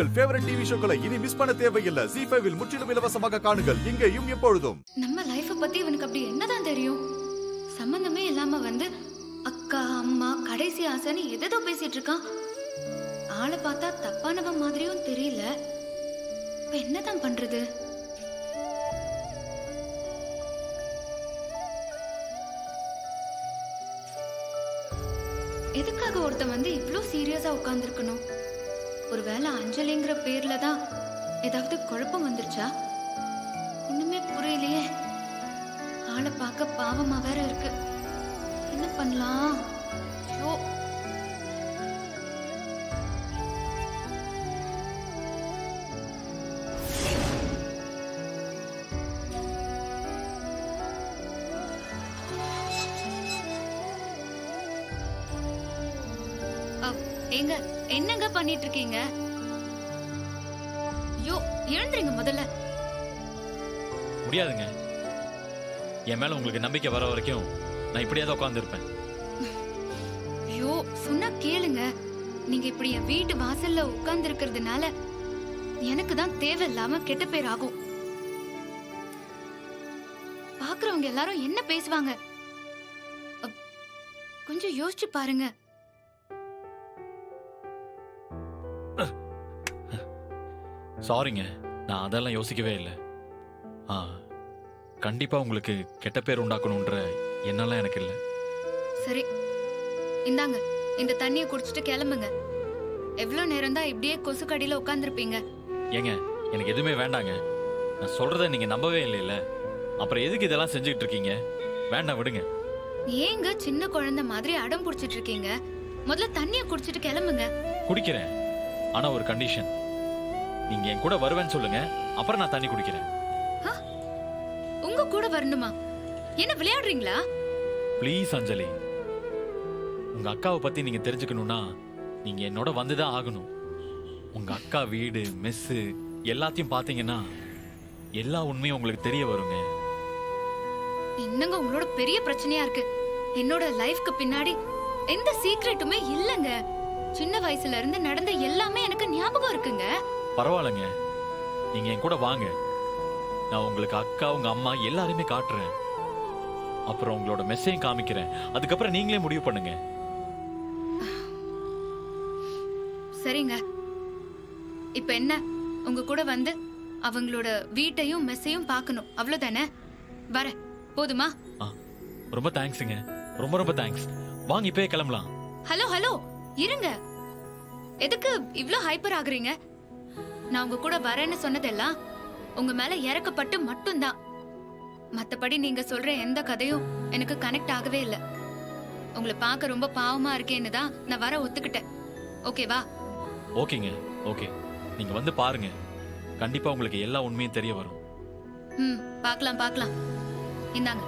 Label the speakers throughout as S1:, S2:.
S1: உங்கள் favourite TV ஷோக்களை இனி miss பண்ண தேவையில்லை. ZEE5 இல் முற்றிலும் இலவசமாக காணுங்கள். இங்கேயும் எப்பொழுதும்.
S2: நம்ம லைஃப பத்தி இவனுக்கு அப்படி என்னதான் தெரியும்? சம்பந்தமே இல்லாம வந்து அக்கா அம்மா கடைசி ஆசைன்னு எதோ பேசிட்டு இருக்கான். ஆளை பார்த்தா தப்பானவன் மாதிரியும் தெரியல. இப்ப என்னதான் பண்றது? எதுக்காக ஒருத்தன் வந்து இவ்ளோ சீரியஸா உட்கார்ந்துருக்கணும்? ஒருவேளை அஞ்சலிங்கிற பேர்ல தான் ஏதாவது குழப்பம் வந்துருச்சா? இன்னுமே புரியலையே. ஆளை பார்க்க பாவமா வேற இருக்கு. என்ன பண்ணலாம்? ஐயோ, ஏங்க என்னங்க பண்ணிட்டு இருக்கீங்க? ஐயோ, எழுந்துறீங்க முதல்ல.
S3: முடியாதுங்க. என் மேல உங்களுக்கு நம்பிக்கை வர வரைக்கும் நான் இப்படியாவது உட்கார்ந்து இருப்பேன்.
S2: ஐயோ, சொன்னா கேளுங்க. நீங்க இப்படி என் வீட்டு வாசல்ல உட்கார்ந்து இருக்கிறதுனால எனக்கு தான் தேவையில்லாம கெட்ட பேர் ஆகும். பாக்குறவங்க எல்லாரும் என்ன பேசுவாங்க? கொஞ்சம் யோசிச்சு பாருங்க.
S3: சாரிங்க, நான் அதெல்லாம் யோசிக்கவே இல்லை. கண்டிப்பா உங்களுக்கு கெட்ட பேர் உண்டாக்கணும்ன்ற எண்ணெல்லாம் எனக்கு இல்லை.
S2: சரி, இந்தாங்க இந்த தண்ணியை குடிச்சிட்டு கிளம்புங்க. எவ்வளவு நேரம் தான் இப்படியே கொசு கடியில உட்கார்ந்துருப்பீங்க?
S3: ஏங்க, எனக்கு எதுவுமே வேண்டாங்க. நான் சொல்றத நீங்க நம்பவே இல்லைல்ல, அப்புறம் எதுக்கு இதெல்லாம் செஞ்சுக்கிட்டு இருக்கீங்க? வேண்டாம், விடுங்க.
S2: ஏங்க சின்ன குழந்தை மாதிரி அடம் புடிச்சிட்டு இருக்கீங்க? முதல்ல தண்ணியை குடிச்சிட்டு கிளம்புங்க.
S3: குடிக்கிறேன், ஆனா ஒரு கண்டிஷன். நீங்க என் கூட வருவேன்னு சொல்லுங்க, அப்புறம் நான் தண்ணி குடிக்கிறேன்.
S2: உங்க கூட வரணுமா? என்ன விளையாடுறீங்களா?
S3: ப்ளீஸ் அஞ்சலி, உங்க அக்காவை பத்தி நீங்க தெரிஞ்சுக்கணும்னா நீங்க என்னோட வந்துதான் ஆகணும். உங்க அக்கா வீடு, மெஸ் எல்லாத்தையும் பாத்தீங்கன்னா எல்லா உண்மையும் உங்களுக்கு தெரிய வருங்க.
S2: என்னங்க உங்களோட பெரிய பிரச்சனையா இருக்கு? என்னோட லைஃப்க்கு பின்னாடி எந்த சீக்ரெட்டுமே இல்லங்க. சின்ன வயசுல இருந்து நடந்த எல்லாமே எனக்கு ஞாபகம் இருக்குங்க.
S3: பரவாயில்லைங்க, நீங்க என் கூட வாங்க. நான் உங்களுக்கு அக்கா, உங்க அம்மா எல்லாருமே காட்டுறேன். அப்புறம் உங்களோட மெசேஜ் காமிக்கிறேன். அதுக்கப்புறம் நீங்களே முடிவு பண்ணுங்க.
S2: சரிங்க, இப்ப என்ன, உங்க கூட வந்து அவங்களோட வீட்டையும் மெஸ்ஸையும் பார்க்கணும், அவ்வளவுதானே? வர போதுமா?
S3: ரொம்ப தேங்க்ஸுங்க, ரொம்ப ரொம்ப தேங்க்ஸ். வாங்க இப்பவே கிளம்பலாம்.
S2: ஹலோ ஹலோ, இருங்க. எதுக்கு இவ்ளோ ஹைப்பர் ஆகுறீங்க? நான் உங்க கூட வரேன்னு சொன்னதெல்லாம் உங்க மேல இறக்கப்பட்டு மட்டும்தான். மத்தபடி நீங்க சொல்ற எந்த கதையும் எனக்கு கனெக்ட் ஆகவே இல்ல. உங்களை பார்க்க ரொம்ப பாவமா இருக்கேன்னு தான் நான் வர ஒத்துக்கிட்டேன். ஓகேவா?
S3: ஓகேங்க, ஓகே. நீங்க வந்து பாருங்க, கண்டிப்பா உங்களுக்கு எல்லா உண்மையும் தெரிய வரும்.
S2: பார்க்கலாம் பார்க்கலாம். இந்தாங்க.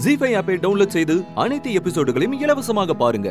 S4: ZEE5 ஆப்பை டவுன்லோட் செய்து அனைத்து எபிசோடுகளையும் இலவசமாக பாருங்க.